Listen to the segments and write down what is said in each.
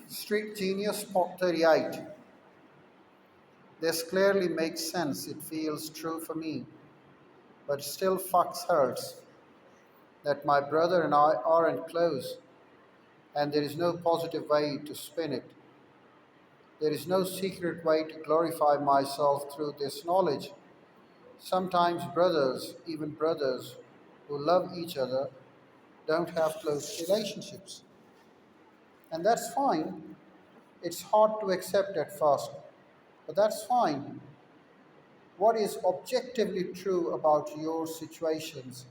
Street Genius Spot 38. This clearly makes sense. It feels true for me, but still fucks hurts that my brother and I aren't close, and there is no positive way to spin it. There is no secret way to glorify myself through this knowledge. Sometimes brothers, even brothers who love each other, don't have close relationships. And that's fine. It's hard to accept at first, but that's fine. What is objectively true about your situations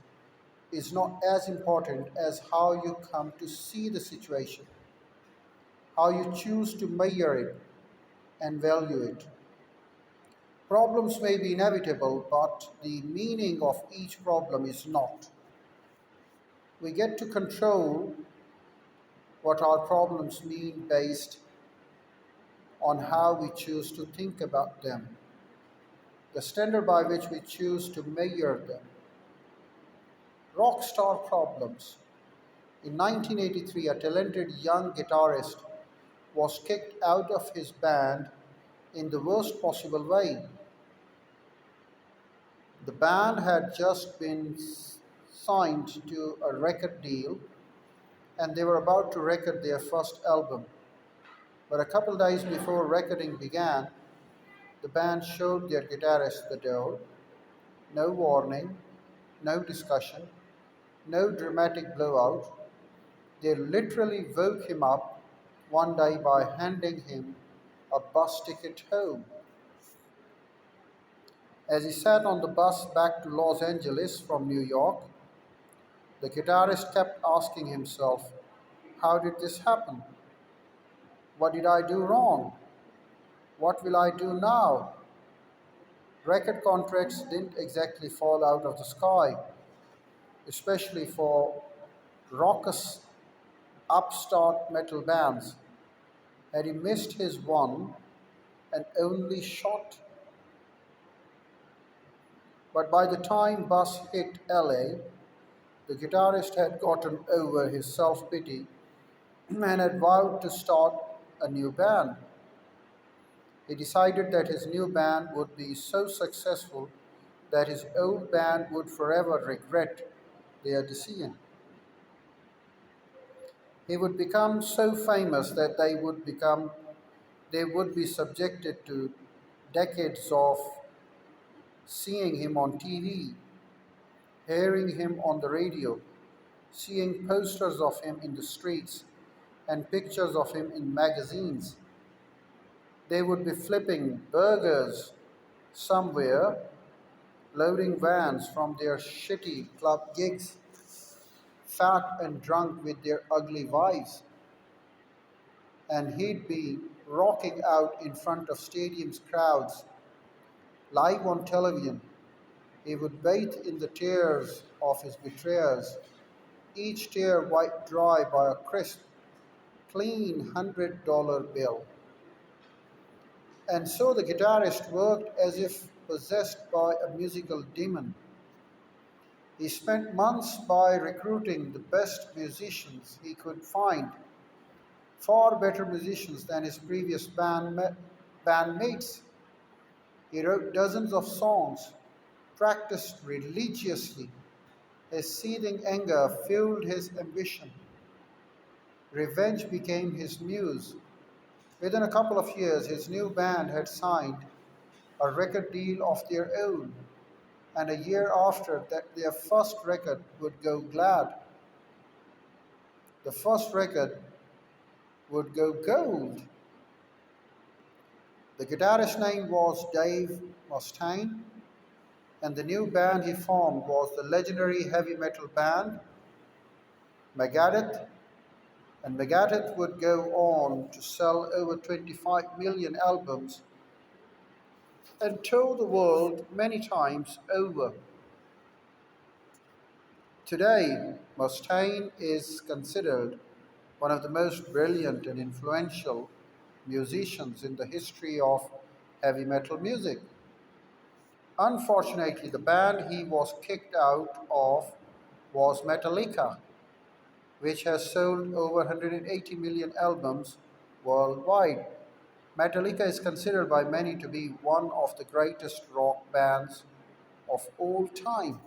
is not as important as how you come to see the situation, how you choose to measure it and value it. Problems may be inevitable, but the meaning of each problem is not. We get to control what our problems mean based on how we choose to think about them, the standard by which we choose to measure them. Rock star problems. In 1983, a talented young guitarist was kicked out of his band in the worst possible way. The band had just been signed to a record deal and they were about to record their first album. But a couple days before recording began, the band showed their guitarist the door. No warning, no discussion, no dramatic blowout. They literally woke him up one day by handing him a bus ticket home. As he sat on the bus back to Los Angeles from New York, the guitarist kept asking himself, how did this happen? What did I do wrong? What will I do now? Record contracts didn't exactly fall out of the sky, especially for raucous upstart metal bands. Had he missed his one and only shot? But by the time Bus hit LA, the guitarist had gotten over his self pity and had vowed to start a new band. He decided that his new band would be so successful that his old band would forever regret their decision. He would become so famous that they would be subjected to decades of seeing him on TV, hearing him on the radio, seeing posters of him in the streets, and pictures of him in magazines. They would be flipping burgers somewhere, loading vans from their shitty club gigs, fat and drunk with their ugly wives, and he'd be rocking out in front of stadiums crowds, live on television. He would bathe in the tears of his betrayers, each tear wiped dry by a crisp, clean $100 bill. And so the guitarist worked as if possessed by a musical demon. He spent months by recruiting the best musicians he could find, far better musicians than his previous bandmates. He wrote dozens of songs, practiced religiously. His seething anger fueled his ambition. Revenge became his muse. Within a couple of years, his new band had signed a record deal of their own, and a year after that, their first record would go glad. The first record would go gold. The guitarist's name was Dave Mustaine, and the new band he formed was the legendary heavy metal band Megadeth, and Megadeth would go on to sell over 25 million albums and tour the world many times over. Today, Mustaine is considered one of the most brilliant and influential musicians in the history of heavy metal music. Unfortunately, the band he was kicked out of was Metallica, which has sold over 180 million albums worldwide. Metallica is considered by many to be one of the greatest rock bands of all time.